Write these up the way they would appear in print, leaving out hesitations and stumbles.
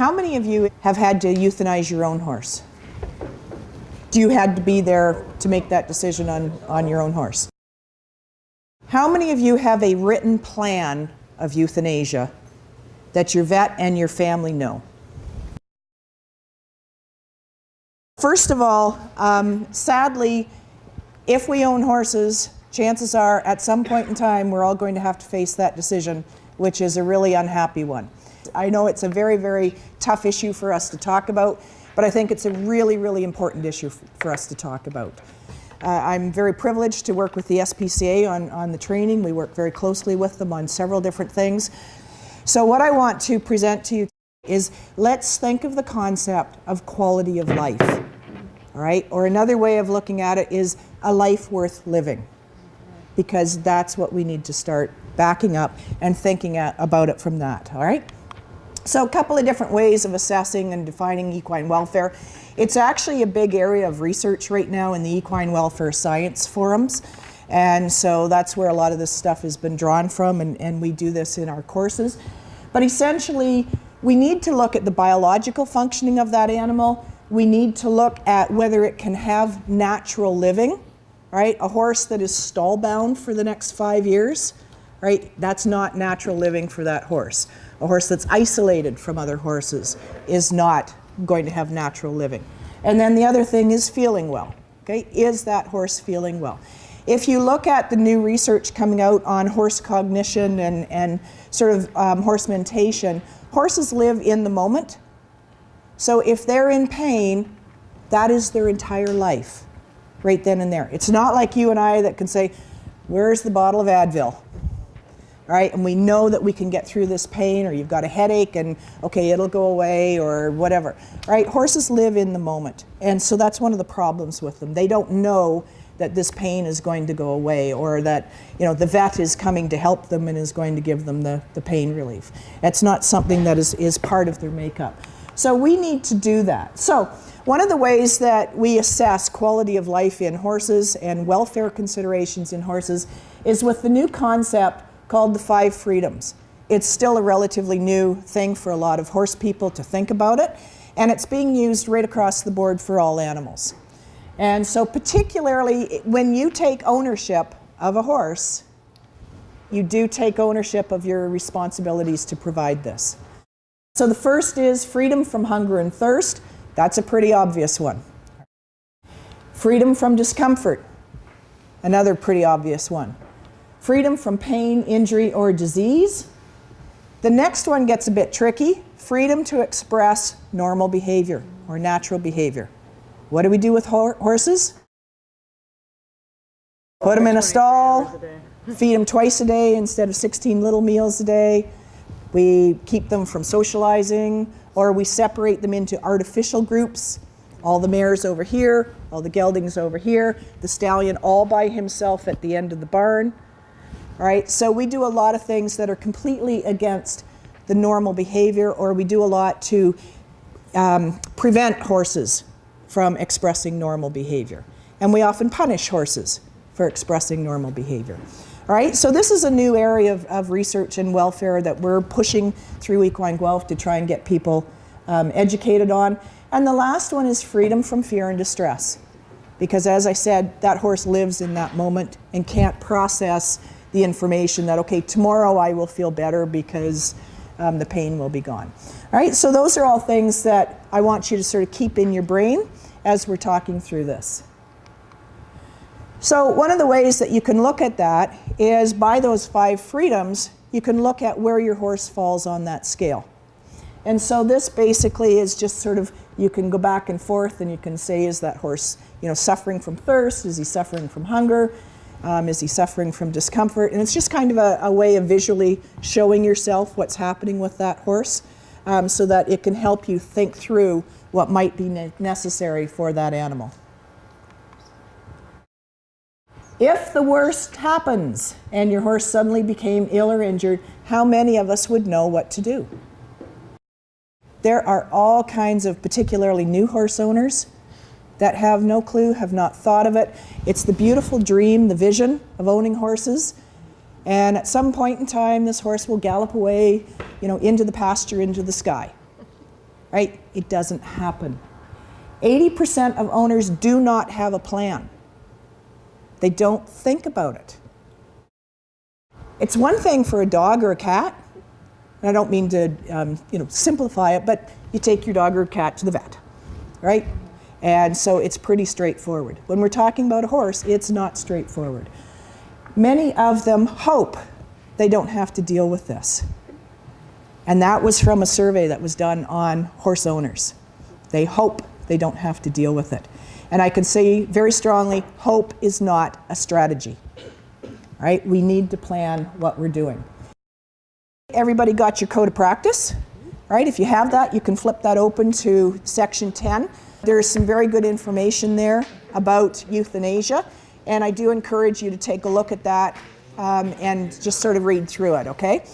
How many of you have had to euthanize your own horse? Do you had to be there to make that decision on your own horse? How many of you have a written plan of euthanasia that your vet and your family know? First of all, sadly, if we own horses, chances are at some point in time we're all going to have to face that decision, which is a really unhappy one. I know it's a very, very tough issue for us to talk about, but I think it's a really, really important issue for us to talk about. I'm very privileged to work with the SPCA on the training. We work very closely with them on several different things. So what I want to present to you is, let's think of the concept of quality of life, all right? Or another way of looking at it is a life worth living, because that's what we need to start backing up and thinking about it from that, all right? So a couple of different ways of assessing and defining equine welfare. It's actually a big area of research right now in the equine welfare science forums. And so that's where a lot of this stuff has been drawn from, and we do this in our courses. But essentially, we need to look at the biological functioning of that animal. We need to look at whether it can have natural living, right? A horse that is stall bound for the next 5 years, right? That's not natural living for that horse. A horse that's isolated from other horses is not going to have natural living. And then the other thing is feeling well, okay? Is that horse feeling well? If you look at the new research coming out on horse cognition and sort of horse mentation, horses live in the moment. So if they're in pain, that is their entire life, right then and there. It's not like you and I that can say, where's the bottle of Advil? Right? And we know that we can get through this pain, or you've got a headache and okay, it'll go away, or whatever. Right? Horses live in the moment. And so that's one of the problems with them. They don't know that this pain is going to go away, or that, you know, the vet is coming to help them and is going to give them the pain relief. It's not something that is part of their makeup. So we need to do that. So one of the ways that we assess quality of life in horses and welfare considerations in horses is with the new concept called the 5 freedoms. It's still a relatively new thing for a lot of horse people to think about it, and it's being used right across the board for all animals. And so particularly when you take ownership of a horse, you do take ownership of your responsibilities to provide this. So the first is freedom from hunger and thirst. That's a pretty obvious one. Freedom from discomfort, another pretty obvious one. Freedom from pain, injury, or disease. The next one gets a bit tricky. Freedom to express normal behavior or natural behavior. What do we do with horses? Put them in a stall, feed them twice a day instead of 16 little meals a day. We keep them from socializing, or we separate them into artificial groups. All the mares over here, all the geldings over here, the stallion all by himself at the end of the barn. All right, so we do a lot of things that are completely against the normal behavior, or we do a lot to prevent horses from expressing normal behavior. And we often punish horses for expressing normal behavior. All right, so this is a new area of research and welfare that we're pushing through Equine Guelph to try and get people educated on. And the last one is freedom from fear and distress. Because as I said, that horse lives in that moment and can't process the information that, okay, tomorrow I will feel better because the pain will be gone. All right, so those are all things that I want you to sort of keep in your brain as we're talking through this. So one of the ways that you can look at that is by those 5 freedoms, you can look at where your horse falls on that scale. And so this basically is just sort of, you can go back and forth and you can say, is that horse, you know, suffering from thirst? Is he suffering from hunger? Is he suffering from discomfort? And it's just kind of a way of visually showing yourself what's happening with that horse, so that it can help you think through what might be necessary for that animal. If the worst happens and your horse suddenly became ill or injured, how many of us would know what to do? There are all kinds of particularly new horse owners that have no clue, have not thought of it. It's the beautiful dream, the vision of owning horses. And at some point in time, this horse will gallop away, you know, into the pasture, into the sky. right? It doesn't happen. 80% of owners do not have a plan. They don't think about it. It's one thing for a dog or a cat, and I don't mean to simplify it, but you take your dog or cat to the vet, right? And so it's pretty straightforward. When we're talking about a horse, it's not straightforward. Many of them hope they don't have to deal with this. And that was from a survey that was done on horse owners. They hope they don't have to deal with it. And I can say very strongly, hope is not a strategy, right? We need to plan what we're doing. Everybody got your code of practice, right? If you have that, you can flip that open to section 10. There's some very good information there about euthanasia, and I do encourage you to take a look at that and just sort of read through it, okay?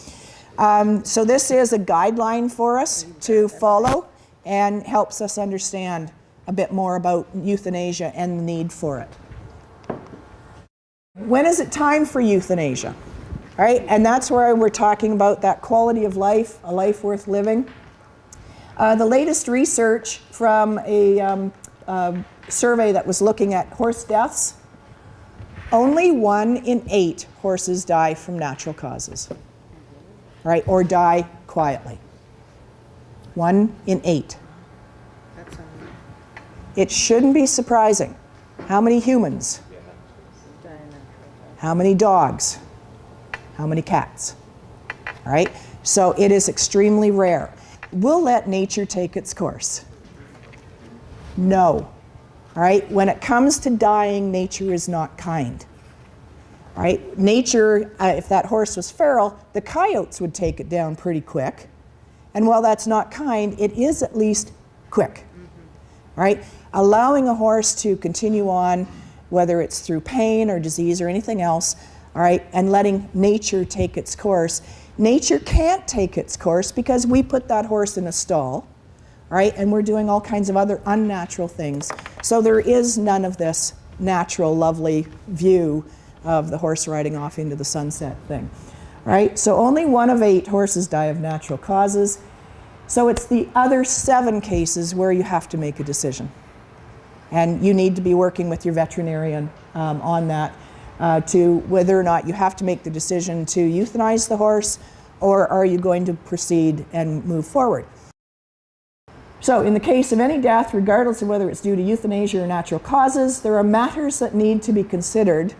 So this is a guideline for us to follow and helps us understand a bit more about euthanasia and the need for it. When is it time for euthanasia? Right? And that's where we're talking about that quality of life, a life worth living. The latest research from a survey that was looking at horse deaths, only 1 in 8 horses die from natural causes, right? Or die quietly. 1 in 8. It shouldn't be surprising. How many humans? How many dogs? How many cats? All right? So it is extremely rare. We'll let nature take its course. No. All right? When it comes to dying, nature is not kind. All right? Nature, if that horse was feral, the coyotes would take it down pretty quick. And while that's not kind, it is at least quick. Right? Allowing a horse to continue on, whether it's through pain or disease or anything else, all right, and letting nature take its course. Nature can't take its course because we put that horse in a stall, right, and we're doing all kinds of other unnatural things. So there is none of this natural, lovely view of the horse riding off into the sunset thing, right? So only 1 of 8 horses die of natural causes. So it's the other 7 cases where you have to make a decision. And you need to be working with your veterinarian on that to whether or not you have to make the decision to euthanize the horse, or are you going to proceed and move forward. So in the case of any death, regardless of whether it's due to euthanasia or natural causes, there are matters that need to be considered,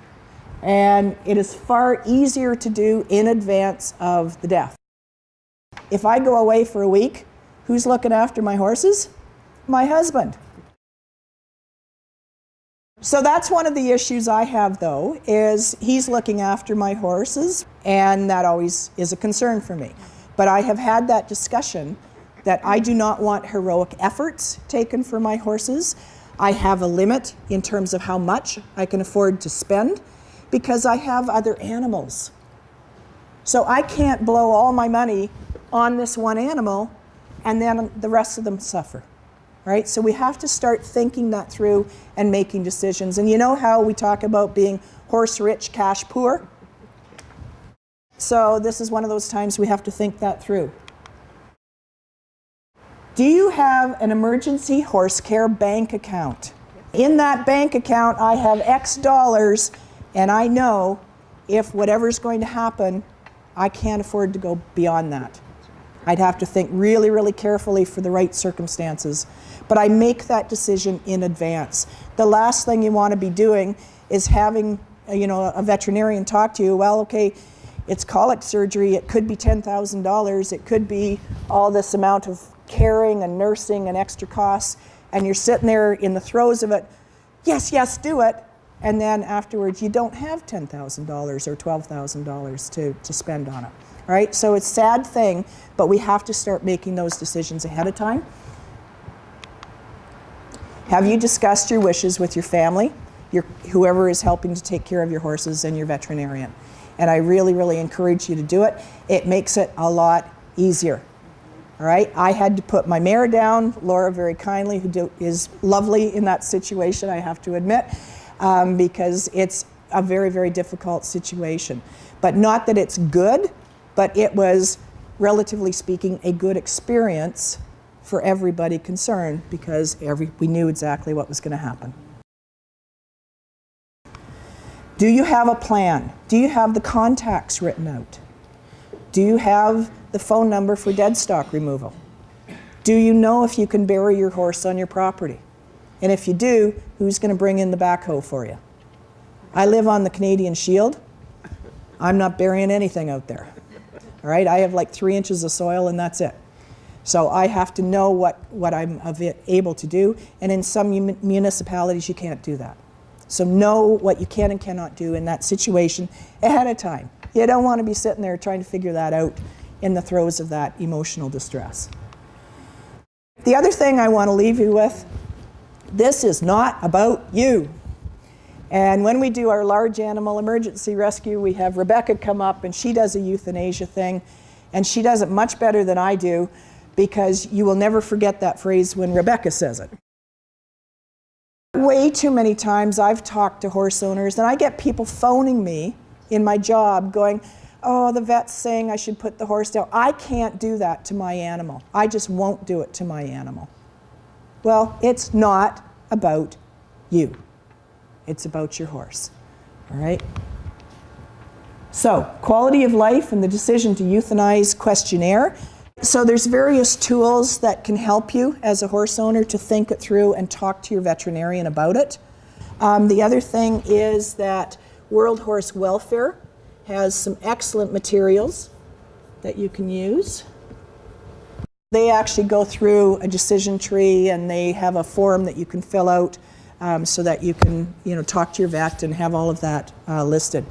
and it is far easier to do in advance of the death. If I go away for a week, who's looking after my horses? My husband. So that's one of the issues I have, though, is he's looking after my horses, and that always is a concern for me. But I have had that discussion that I do not want heroic efforts taken for my horses. I have a limit in terms of how much I can afford to spend because I have other animals. So I can't blow all my money on this one animal and then the rest of them suffer. Right? So we have to start thinking that through and making decisions. And you know how we talk about being horse rich, cash poor? So this is one of those times we have to think that through. Do you have an emergency horse care bank account? In that bank account, I have X dollars, and I know if whatever's going to happen, I can't afford to go beyond that. I'd have to think really, really carefully for the right circumstances. But I make that decision in advance. The last thing you want to be doing is having, a veterinarian talk to you. Well, okay, it's colic surgery. It could be $10,000. It could be all this amount of caring and nursing and extra costs. And you're sitting there in the throes of it. Yes, yes, do it. And then afterwards, you don't have $10,000 or $12,000 to spend on it. Right? So it's a sad thing, but we have to start making those decisions ahead of time. Have you discussed your wishes with your family, whoever is helping to take care of your horses, and your veterinarian? And I really, really encourage you to do it. It makes it a lot easier. All right? I had to put my mare down, Laura very kindly, who is lovely in that situation, I have to admit, because it's a very, very difficult situation. But not that it's good, but it was, relatively speaking, a good experience for everybody concerned because we knew exactly what was going to happen. Do you have a plan? Do you have the contacts written out? Do you have the phone number for dead stock removal? Do you know if you can bury your horse on your property? And if you do, who's going to bring in the backhoe for you? I live on the Canadian Shield. I'm not burying anything out there. All right, I have like 3 inches of soil and that's it. So I have to know what I'm able to do, and in some municipalities you can't do that. So know what you can and cannot do in that situation ahead of time. You don't want to be sitting there trying to figure that out in the throes of that emotional distress. The other thing I want to leave you with, this is not about you. And when we do our large animal emergency rescue, we have Rebecca come up and she does a euthanasia thing, and she does it much better than I do because you will never forget that phrase when Rebecca says it. Way too many times I've talked to horse owners and I get people phoning me in my job going, oh, the vet's saying I should put the horse down. I can't do that to my animal. I just won't do it to my animal. Well, it's not about you. It's about your horse, all right? So, quality of life and the decision to euthanize questionnaire. So there's various tools that can help you as a horse owner to think it through and talk to your veterinarian about it. The other thing is that World Horse Welfare has some excellent materials that you can use. They actually go through a decision tree and they have a form that you can fill out so that you can talk to your vet and have all of that listed.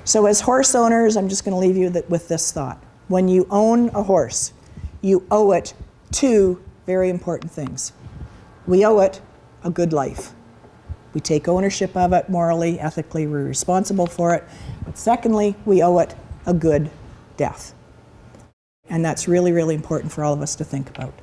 So as horse owners, I'm just going to leave you with this thought. When you own a horse, you owe it 2 very important things. We owe it a good life. We take ownership of it morally, ethically, we're responsible for it. But secondly, we owe it a good death. And that's really, really important for all of us to think about.